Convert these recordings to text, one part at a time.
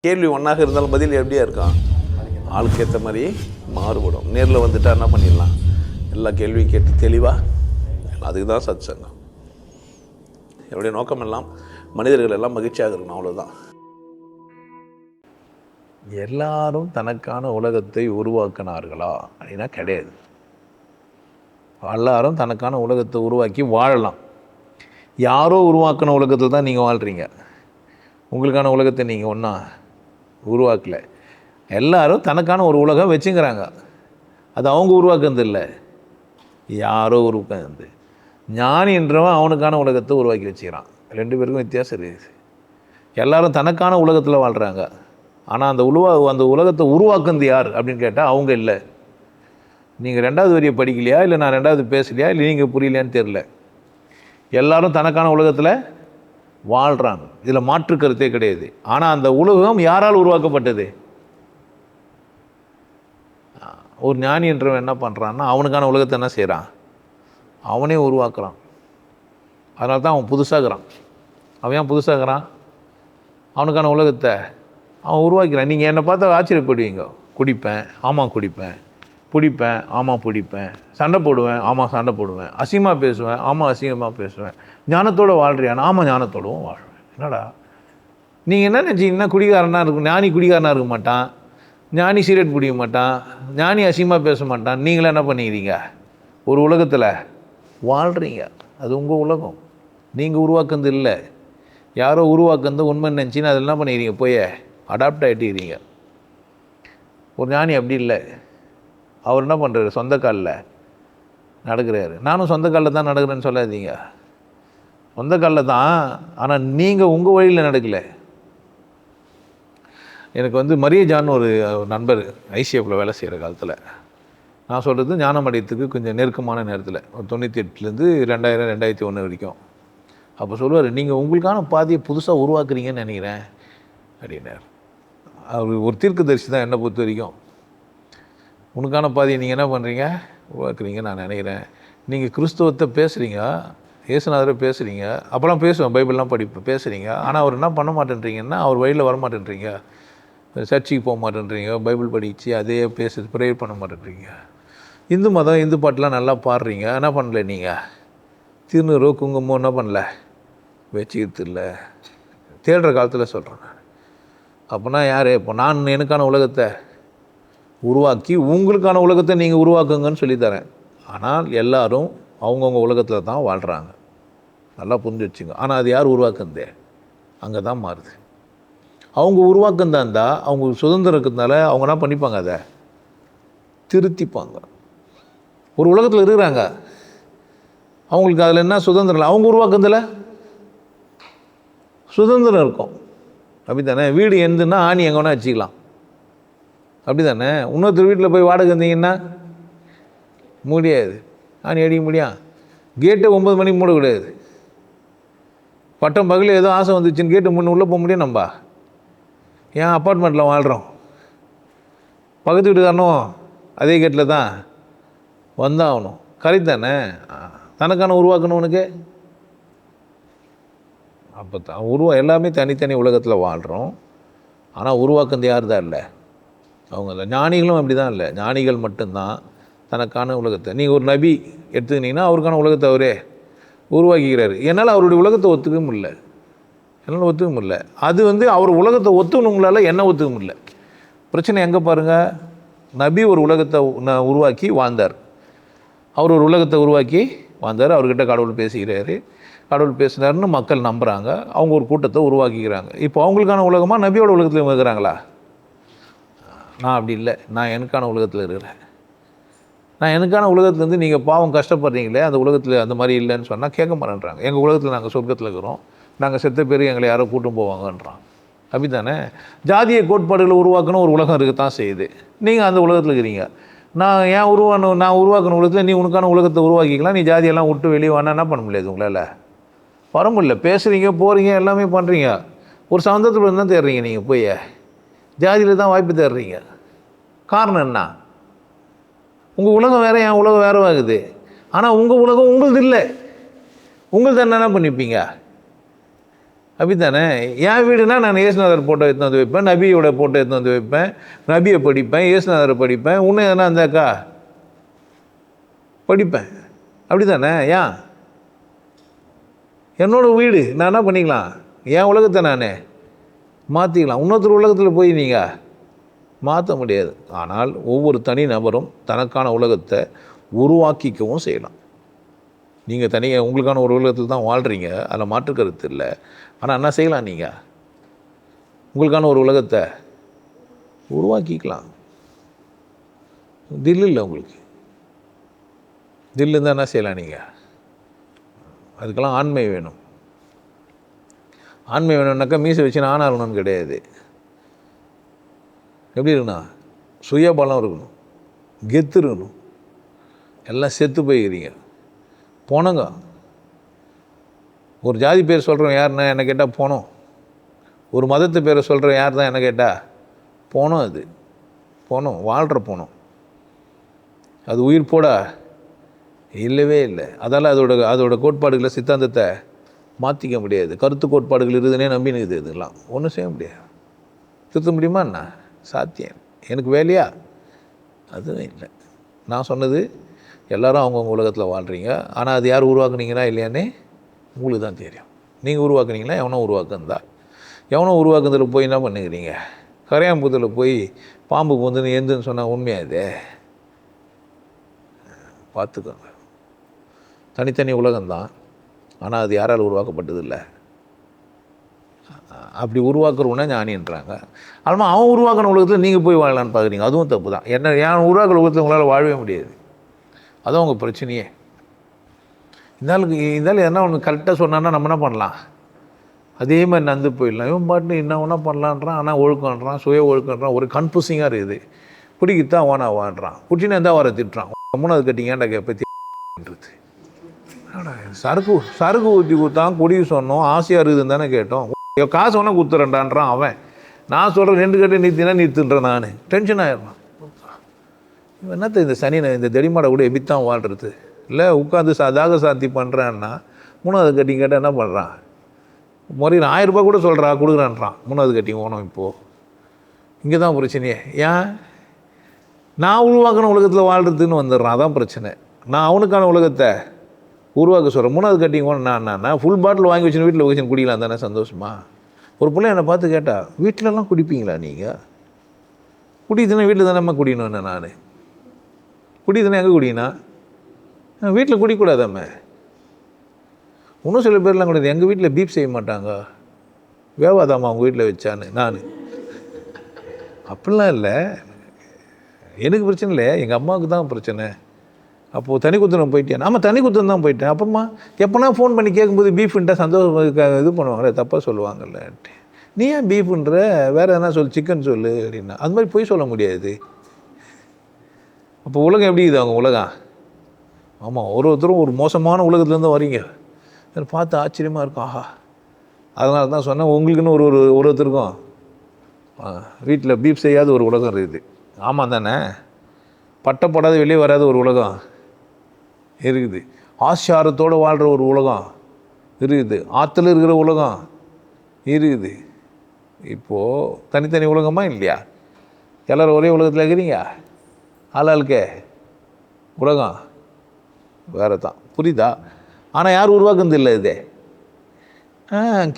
கேள்வி ஒன்றாக இருந்தாலும் பதில் எப்படியா இருக்கான், ஆளுக்கு ஏற்ற மாதிரி மாறுபடும். நேரில் வந்துட்டால் என்ன பண்ணிடலாம், எல்லா கேள்வியும் கேட்டு தெளிவாக. அதுக்கு தான் சத் சங்கம். என்னுடைய நோக்கம் எல்லாம் மனிதர்கள் எல்லாம் மகிழ்ச்சியாக இருக்கணும், அவ்வளோதான். எல்லாரும் தனக்கான உலகத்தை உருவாக்கினார்களா அப்படின்னா கிடையாது. எல்லாரும் தனக்கான உலகத்தை உருவாக்கி வாழலாம். யாரோ உருவாக்கின உலகத்தில் தான் நீங்கள் வாழ்கிறீங்க. உங்களுக்கான உலகத்தை நீங்கள் ஒன்றா உருவாக்கலை. எல்லாரும் தனக்கான ஒரு உலகம் வச்சுங்கிறாங்க. அது அவங்க உருவாக்குறது இல்லை, யாரோ உருவாக்குறது. ஞானின்றவன் அவனுக்கான உலகத்தை உருவாக்கி வச்சுக்கிறான். 2 பேருக்கும் வித்தியாசம் இருக்குது. எல்லாரும் தனக்கான உலகத்தில் வாழ்கிறாங்க. ஆனால் அந்த உலகத்தை உருவாக்குறது யார் அப்படின்னு கேட்டால் அவங்க இல்லை. நீங்கள் 2வது வரியை படிக்கலையா, இல்லை நான் 2வது பேசலையா, இல்லை நீங்கள் புரியலையான்னு தெரில. எல்லாரும் தனக்கான உலகத்தில் வாழ்கிறாங்க. இதில் மாற்று கருத்தே கிடையாது. ஆனால் அந்த உலகம் யாரால் உருவாக்கப்பட்டது? ஒரு ஞானி என்றவன் என்ன பண்ணுறான்னா அவனுக்கான உலகத்தை என்ன செய்கிறான், அவனே உருவாக்குறான். அதனால தான் அவன் புதுசாகிறான். அவன் ஏன் புதுசாகிறான்? அவனுக்கான உலகத்தை அவன் உருவாக்கிறான். நீங்கள் என்னை பார்த்தா ஆச்சரியப்படுவீங்க. குடிப்பேன், ஆமாம் குடிப்பேன். பிடிப்பேன், ஆமாம் பிடிப்பேன். சண்டை போடுவேன், ஆமாம் சண்டை போடுவேன். அசிங்கமாக பேசுவேன், ஆமாம் அசிங்கமாக பேசுவேன். ஞானத்தோடு வாழ்றியான், ஆமாம் ஞானத்தோடவும் வாழ்வேன். என்னடா நீங்கள் என்ன நினச்சிங்கன்னா குடிகாரனாக இருக்கும். ஞானி குடிகாரனாக இருக்க மாட்டான், ஞானி சிகரெட் பிடிக்க மாட்டான், ஞானி அசிங்கமாக பேச மாட்டான். நீங்களே என்ன பண்ணிக்கிறீங்க, ஒரு உலகத்தில் வாழ்கிறீங்க. அது உங்கள் உலகம், நீங்கள் உருவாக்குறது இல்லை. யாரோ உருவாக்குறது உண்மை நினச்சின்னு அதில் என்ன பண்ணிக்கிறீங்க, போய் அடாப்ட் ஆகிட்டுக்கிறீங்க. ஒரு ஞானி அப்படி இல்லை. அவர் என்ன பண்ணுறாரு, சொந்த காலில் நடக்கிறாரு. நானும் சொந்த காலில் தான் நடக்கிறேன்னு சொல்லாதீங்க. சொந்த காலில் தான், ஆனால் நீங்கள் உங்கள் வழியில் நடக்கலை. எனக்கு மரிய ஜான் ஒரு நண்பர் ஐசிஎஃப்பில் வேலை செய்கிற காலத்தில், நான் சொல்கிறது ஞானமடையத்துக்கு கொஞ்சம் நெருக்கமான நேரத்தில், ஒரு 98லேருந்து 2000 2001 வரைக்கும். அப்போ சொல்லுவார், நீங்கள் உங்களுக்கான பாதையை புதுசாக உருவாக்குறீங்கன்னு நினைக்கிறேன் அப்படின்னார். அவர் ஒரு தீர்க்கதரிசி தான் என்னை பொறுத்த வரைக்கும். உனக்கான பாதையை நீங்கள் என்ன பண்ணுறீங்க, உருவாக்குறீங்க நான் நினைக்கிறேன். நீங்கள் கிறிஸ்துவத்தை பேசுகிறீங்க, இயேசுநாதரை பேசுகிறீங்க, அப்போலாம் பேசுவேன், பைபிள்லாம் படிப்பேன், பேசுகிறீங்க. ஆனால் அவர் என்ன பண்ண மாட்டேன்றீங்கன்னா, அவர் வழியில் வர மாட்டேன்றீங்க. சர்ச்சுக்கு போக மாட்டேன்றீங்க, பைபிள் படித்து அதே ப்ரேயர் பண்ண மாட்டேன்றீங்க. இந்து மதம், இந்து பாட்டெலாம் நல்லா பாடுறீங்க, என்ன பண்ணல நீங்கள், திருநூறோ குங்குமோ என்ன பண்ணல, வச்சுக்கிறது இல்லை. தேடுற காலத்தில் சொல்கிறேன் நான். அப்போனா யார், இப்போ நான் எனக்கான உலகத்தை உருவாக்கி உங்களுக்கான உலகத்தை நீங்கள் உருவாக்குங்கன்னு சொல்லித்தரேன். ஆனால் எல்லோரும் அவங்கவுங்க உலகத்தில் தான் வாழ்கிறாங்க. நல்லா புரிஞ்சு வச்சுங்க. ஆனால் அது யார் உருவாக்குந்தே, அங்கே தான் மாறுது. அவங்க உருவாக்குந்தா இருந்தால் அவங்க சுதந்திரம் இருக்கிறதுனால அவங்க என்ன பண்ணிப்பாங்க, அதை திருத்திப்பாங்க. ஒரு உலகத்தில் இருக்கிறாங்க, அவங்களுக்கு அதில் என்ன சுதந்திரம் இல்லை. அவங்க உருவாக்குறதில் சுதந்திரம் இருக்கும். அப்படி தானே? வீடு எந்துன்னா ஆணி எங்கே வேணால் வச்சுக்கலாம். அப்படி தானே? இன்னொருத்தர் வீட்டில் போய் வாடகை இருந்தீங்கன்னா முடியாது, ஆணி அடிக்க முடியும். கேட்டை 9 மணிக்கு மூடக்கூடாது. பட்டம் பகலில் ஏதோ ஆசை வந்துச்சுன்னு கேட்டு முன்னே உள்ளே போக முடியும். நம்ம ஏன் அப்பார்ட்மெண்ட்டில் வாழ்கிறோம், பக்கத்து வீட்டுக்காரனும் அதே கேட்டில் தான் வந்தாகணும். கரெக்ட் தானே? தனக்கான உருவாக்கணுவனுக்கு அப்போ தான் எல்லாமே தனித்தனி உலகத்தில் வாழ்கிறோம். ஆனால் உருவாக்குறது யார் தான் இல்லை, அவங்க இல்லை. ஞானிகளும் அப்படி தான் இல்லை. ஞானிகள் மட்டும்தான் தனக்கான உலகத்தை. நீங்கள் ஒரு நபி எடுத்துக்கிட்டிங்கன்னா அவருக்கான உலகத்தை அவரே உருவாக்கிக்கிறாரு. என்னால் அவருடைய உலகத்தை ஒத்துக்க முடியல, என்னால் ஒத்துக்க முடியல. அது அவர் உலகத்தை ஒத்துக்கணுங்களால என்ன ஒத்துக்க முடியல. பிரச்சனை எங்கே பாருங்கள், நபி ஒரு உலகத்தை உருவாக்கி வாழ்ந்தார். அவர் ஒரு உலகத்தை உருவாக்கி வாழ்ந்தார். அவர்கிட்ட கடவுள் பேசுகிறாரு, கடவுள் பேசுனாருன்னு மக்கள் நம்புகிறாங்க. அவங்க ஒரு கூட்டத்தை உருவாக்கிக்கிறாங்க. இப்போ அவங்களுக்கான உலகமாக நபியோட உலகத்தில் இருக்கிறாங்களா? நான் அப்படி இல்லை. நான் எனக்கான உலகத்தில் இருக்கிறேன். நான் எனக்கான உலகத்துலேருந்து நீங்கள் பாவம் கஷ்டப்படுறீங்களே, அந்த உலகத்தில் அந்த மாதிரி இல்லைன்னு சொன்னால் கேட்க மாட்டேன்றாங்க. எங்கள் உலகத்தில் நாங்கள் சொர்க்கத்தில் இருக்கிறோம், நாங்கள் செத்த பேர் எங்களை யாரோ கூட்டும் போவாங்கன்றான். அப்படி தானே? ஜாதிய கோட்பாடுகளை உருவாக்கணும் ஒரு உலகம் இருக்கத்தான் செய்யுது. நீங்கள் அந்த உலகத்தில் இருக்கிறீங்க. நான் ஏன் நான் உருவாக்கணும் உலகத்தில் நீ உனக்கான உலகத்தை உருவாக்கிக்கலாம். நீ ஜாதியெல்லாம் விட்டு வெளியே வானா என்ன பண்ண முடியாது, உங்களால் வர முடியல. பேசுகிறீங்க, போகிறீங்க, எல்லாமே பண்ணுறீங்க. ஒரு சந்தர்ப்பத்தில் தான் தேடுறீங்க. நீங்கள் போய் ஜாதியில் தான் வாய்ப்பு தேடுறீங்க. காரணம் என்ன? உங்கள் உலகம் வேறு, என் உலகம் வேறு ஆகுது. ஆனால் உங்கள் உலகம் உங்களது இல்லை. உங்களது என்ன பண்ணிப்பீங்க? அப்படி தானே? என் வீடுனா நான் இயேசுநாதர் ஃபோட்டோ எடுத்துன்னு வந்து வைப்பேன், நபியோட ஃபோட்டோ எடுத்துன்னு வந்து வைப்பேன், நபியை படிப்பேன், இயேசுநாதரை படிப்பேன், இன்னும் எதனா இருந்தாக்கா படிப்பேன். அப்படி தானே? ஏன் என்னோடய வீடு நான் என்ன பண்ணிக்கலாம்? என் உலகத்தை நான் மாற்றிக்கலாம். இன்னொருத்தர் உலகத்தில் போய் நீங்கள் மாற்ற முடியாது. ஆனால் ஒவ்வொரு தனி நபரும் தனக்கான உலகத்தை உருவாக்கிக்கவும் செய்யலாம். நீங்கள் தனியாக உங்களுக்கான ஒரு உலகத்தில் தான் வாழ்கிறீங்க, அதில் மாற்று கருத்து இல்லை. ஆனால் என்ன செய்யலாம்? நீங்கள் உங்களுக்கான ஒரு உலகத்தை உருவாக்கிக்கலாம். தில் இல்லை உங்களுக்கு. தில் இருந்தால் என்ன செய்யலாம்? நீங்கள் அதுக்கெல்லாம் ஆண்மை வேணும். ஆண்மை வேணும்னாக்கா மீசை வச்சு நான் ஆகணும்னு கிடையாது. எப்படி இருக்கணும்? சுயபலம் இருக்கணும், கெத்து இருக்கணும். எல்லாம் செத்து போய்க்கிறீங்க, போனங்க. ஒரு ஜாதி பேர் சொல்கிறோம் யாருன்னா என்ன கேட்டால் போனோம். ஒரு மதத்து பேரை சொல்கிறோம் யார் தான் என்ன கேட்டால் போனோம். அது போனோம், வாழ்கிற போனோம். அது உயிர் போட இல்லவே இல்லை. அதால் அதோட கோட்பாடுகளை சித்தாந்தத்தை மாற்றிக்க முடியாது. கருத்து கோட்பாடுகள் இருக்குதுன்னே நம்பினுக்குது. இதெல்லாம் ஒன்றும் செய்ய முடியாது. திருத்த முடியுமா? என்ன சாத்தியம்? எனக்கு வேலையா? அதுவும் இல்லை. நான் சொன்னது எல்லோரும் அவங்கவுங்க உலகத்தில் வாழ்கிறீங்க. ஆனால் அது யார் உருவாக்குனீங்களா இல்லையானே உங்களுக்கு தான் தெரியும். நீங்கள் உருவாக்குனீங்களா எவனோ உருவாக்குந்தா? எவனோ உருவாக்குனதில் போய் என்ன பண்ணுகிறீங்க? கரையாம்பூத்தில் போய் பாம்பு பொந்துன்னு எந்துன்னு சொன்னால் உண்மையாக இது? பார்த்துக்கோங்க. தனித்தனி உலகம்தான், ஆனால் அது யாரால் உருவாக்கப்பட்டது இல்லை. அப்படி உருவாக்குறவுன்னா ஞானின்றாங்க. ஆனால் அவன் உருவாக்கின உலகத்தில் நீங்கள் போய் வாழலான்னு பார்க்குறீங்க. அதுவும் தப்பு தான். என்ன என் உருவாக்குற உலகத்தில் உங்களால் வாழவே முடியாது. அதுதான் உங்கள் பிரச்சனையே. இருந்தாலும் என்ன ஒன்று கரெக்டாக சொன்னான்னா நம்ம என்ன பண்ணலாம்? அதே மாதிரி நந்து போயிடலாம். இவன் பாட்டு என்ன ஒன்றா பண்ணலான்றான், ஆனால் ஒழுக்கன்றான், சுய ஒழுக்கன்றான். ஒரு கன்ஃபியூசிங்காக இருக்குது. பிடிக்கத்தான் ஓனா வான்றான், குட்டினா தான் வர திட்டுறான். மூணாவது கட்டிங்க ஏன்டா கேட்பது? சரக்கு ஊற்றி கொடுத்தான், குடி சொன்னோம், ஆசையாக இருக்குதுன்னு தானே கேட்டோம். காசு ஒன்றா கொடுத்துறேன்டான்றான் அவன். நான் சொல்கிறேன் 2 கட்டை நிறுத்தினா நிறுத்துன்றேன். நான் டென்ஷன் ஆகிடுறான். என்னத்த இந்த சனினை இந்த தடிமாடை கூட எப்படித்தான் வாழ்கிறது? இல்லை உட்காந்து தாக சாந்தி பண்ணுறான்னா 3வது கட்டிங் கேட்டால் என்ன பண்ணுறான்? முறையில் 1000 ரூபா கூட சொல்கிறா கொடுக்குறான்றான். 3வது கட்டிங் ஓணும். இப்போது இங்கே தான் பிரச்சனையே. ஏன்? நான் உருவாக்கின உலகத்தில் வாழ்கிறதுன்னு வந்துடுறான். அதான் பிரச்சனை. நான் அவனுக்கான உலகத்தை உருவாக்க சொல்கிறேன். 3வது கட்டிங் ஓணும். நான் ஃபுல் பாட்டில் வாங்கி வச்சுன்னு வீட்டில் வச்சு குடிக்கலாம் தானே சந்தோஷமா? ஒரு பிள்ளை என்னை பார்த்து கேட்டால் வீட்டிலலாம் குடிப்பீங்களா நீங்கள்? குடிதுன்னா வீட்டில் தானேம்மா குடிக்கணும். என்ன நான் குடிதுன்னா எங்கே குடினா? வீட்டில் குடிக்கூடாதாம்மே. இன்னும் சில பேர்லாம் கூடாது. எங்கள் வீட்டில் பீப் செய்ய மாட்டாங்க, வேவாதாம்மா அவங்க வீட்டில் வச்சான்னு. நான் அப்படிலாம் இல்லை. எனக்கு பிரச்சனை இல்லை, எங்கள் அம்மாவுக்கு தான் பிரச்சனை. அப்போது தனி குத்தனம் போயிட்டேன். ஆமாம், தனி குத்தனம் தான் போயிட்டேன். அப்புறமா எப்போனா ஃபோன் பண்ணி கேட்கும்போது பீஃப்ன்ட்டா சந்தோஷம் இது பண்ணுவாங்களே, தப்பாக சொல்லுவாங்கல்ல. நீ ஏன் பீஃப்ன்ற, வேறு எதனா சொல்லு, சிக்கன் சொல்லு அப்படின்னா. அது மாதிரி போய் சொல்ல முடியாது. அப்போ உலகம் எப்படி இருக்குது? அவங்க உலகம். ஆமாம், ஒருத்தரும் ஒரு மோசமான உலகத்துலேருந்து வரீங்க. அதை பார்த்து ஆச்சரியமாக இருக்கும். ஆஹா, அதனால தான் சொன்னேன், உங்களுக்குன்னு ஒருத்தருக்கும் வீட்டில் பீஃப் செய்யாத ஒரு உலகம் இருக்குது. ஆமாம் தானே? பட்டப்படாத வெளியே வராத ஒரு உலகம் இருக்குது. ஆச்சாரத்தோடு வாழ்கிற ஒரு உலகம் இருக்குது. ஆற்றுல இருக்கிற உலகம் இருக்குது. இப்போது தனித்தனி உலகமா இல்லையா? எல்லோரும் ஒரே உலகத்தில் இருக்கிறீங்க. ஆளாளுக்கே உலகம் வேறு தான். புரியுதா? ஆனால் யார் உருவாக்குறது இல்லை இது.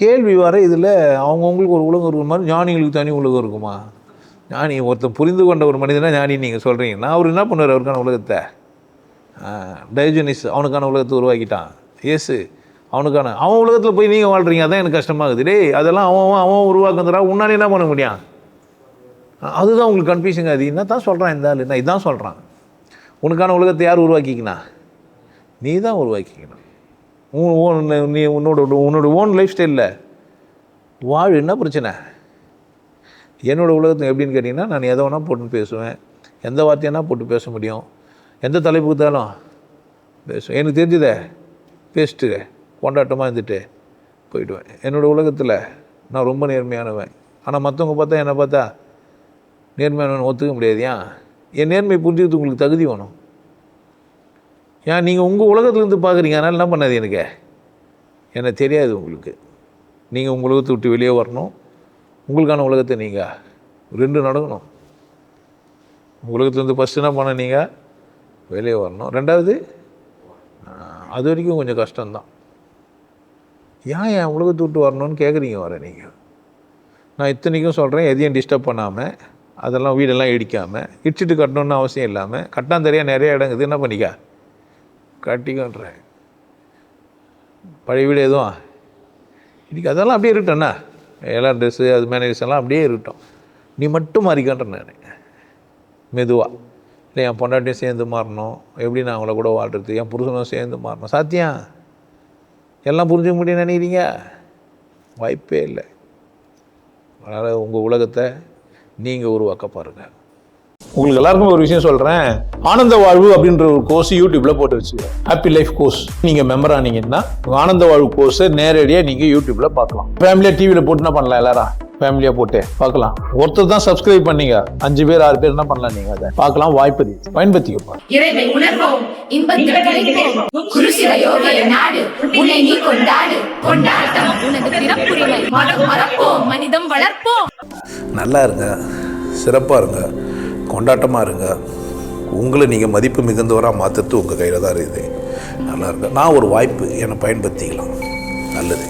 கேள்வி வர இதில் அவங்கவுங்களுக்கு ஒரு உலகம் இருக்கிற மாதிரி ஞானிகளுக்கு தனி உலகம் இருக்குமா? ஞானி ஒருத்தர் புரிந்து கொண்ட ஒரு மனிதனாக ஞானின்னு நீங்கள் சொல்கிறீங்கன்னா அவர் என்ன பண்ணுவார்? அவருக்கான உலகத்தை டயோஜனிஸ் அவனுக்கான உலகத்தை உருவாக்கிட்டான். இயேசு அவனுக்கான அவன் உலகத்தில் போய் நீங்கள் வாழ்கிறீங்க. அதான் எனக்கு கஷ்டமாகுது. டேய், அதெல்லாம் அவன் உருவாக்குறா. உன்னாலே என்ன பண்ண முடியும்? அதுதான் உங்களுக்கு கன்ஃபியூஷன். அது என்ன தான் சொல்கிறான் இந்த ஆள்? நான் இதான் சொல்கிறான். உனக்கான உலகத்தை யார் உருவாக்கிக்கினா? நீ தான் உருவாக்கிக்கணும். நீ உன்னோட ஓன் லைஃப் ஸ்டைலில் வாழ். என்ன பிரச்சனை? என்னோடய உலகத்தை எப்படின்னு கேட்டிங்கன்னா, நான் எதை வேணால் போட்டு பேசுவேன், எந்த வார்த்தையானா போட்டு பேச முடியும், எந்த தலைப்புக்கு தாலும் பேசுவேன். எனக்கு தெரிஞ்சதை பேசிட்டு கொண்டாட்டமாக இருந்துட்டு போயிடுவேன். என்னோடய உலகத்தில் நான் ரொம்ப நேர்மையானவன். ஆனால் மற்றவங்க பார்த்தா என்னை பார்த்தா நேர்மையானவன் ஒத்துக்க முடியாது. ஏன்? என் நேர்மை புரிஞ்சுக்கிறது உங்களுக்கு தகுதி வேணும். ஏன்? நீங்கள் உங்கள் உலகத்துலேருந்து பார்க்குறீங்க, அதனால் என்ன பண்ணாது எனக்கு? எனக்கு தெரியாது உங்களுக்கு. நீங்கள் உங்கள் உலகத்தை விட்டு வெளியே வரணும், உங்களுக்கான உலகத்தை நீங்கள் 2 நடக்கணும். உலகத்துலேருந்து ஃபஸ்ட்டு என்ன பண்ண நீங்கள் வெளியே வரணும். 2வது அது வரைக்கும் கொஞ்சம் கஷ்டம்தான். ஏன் என் உலகத்தை விட்டு வரணும்னு கேட்குறீங்க வர நீங்கள். நான் இத்தனைக்கும் சொல்கிறேன், எதையும் டிஸ்டர்ப் பண்ணாமல், அதெல்லாம் வீடெல்லாம் இடிக்காமல், இடிச்சிட்டு கட்டணுன்னு அவசியம் இல்லாமல், கட்டாந்தரையாக நிறைய இடங்குது, என்ன பண்ணிக்க கட்டிக்கன்றேன். பழைய வீடு எதுவும் இன்றைக்கி அதெல்லாம் அப்படியே இருக்கட்டும்ண்ணா, எல்லாம் ட்ரெஸ்ஸு அது மேனேஜர்ஸ் எல்லாம் அப்படியே இருக்கட்டும், நீ மட்டும் மாறிக்கன்றேன் நான் மெதுவாக. இல்லை என் பொண்டாட்டியும் சேர்ந்து மாறணும், எப்படி நான் அவங்கள கூட வாழ்கிறது, என் புருஷனும் சேர்ந்து மாறணும். சாத்தியம் எல்லாம் புரிஞ்சுக்க முடியும்னு நினைக்கிறீங்க? வாய்ப்பே இல்லை. அதனால் உங்கள் உலகத்தை நீங்கள் உருவாக்க பாருங்கள். உங்களுக்கு எல்லாருக்கும் ஒரு விஷயம் சொல்கிறேன், ஆனந்த வாழ்வு அப்படின்ற ஒரு கோர்ஸ் யூடியூப்பில் போட்டு வச்சுக்கிறேன். Happy life course. நீங்கள் மெம்பர் ஆனீங்கன்னா ஆனந்த வாழ்வு கோர்ஸை நேரடியாக நீங்கள் யூடியூப்பில் பார்க்கலாம். ஃபேமிலியாக டிவியில் போட்டு என்ன பண்ணலாம், எல்லாரும் ஃபேமிலியாக போட்டு பார்க்கலாம். ஒருத்தர் தான் சப்ஸ்கிரைப் பண்ணீங்க, 5 பேர் 6 பேர் என்ன பண்ணலாம், நீங்கள் அதை பார்க்கலாம். வாய்ப்பு பயன்படுத்திக்கப்பா. இறைவை உணர்வோம், இன்பத்தில் கிடைப்போம், குருசிர யோகிய நாடு, உன்னை நீ கொண்டாடு, கொண்டாட்டம் உனது பிறப்புரிமை, மனம் மறப்போம், மனிதம் வளர்ப்போம். நல்லா இருங்க, சிறப்பாக இருங்க, கொண்டாட்டமாக இருங்க. உங்களை நீங்கள் மதிப்பு மிகுந்தவராக மாற்றுறது உங்கள் கையில் தான் இருக்குது. நல்லா இருங்க. நான் ஒரு வாய்ப்பு என்னை பயன்படுத்திக்கலாம். நல்லது.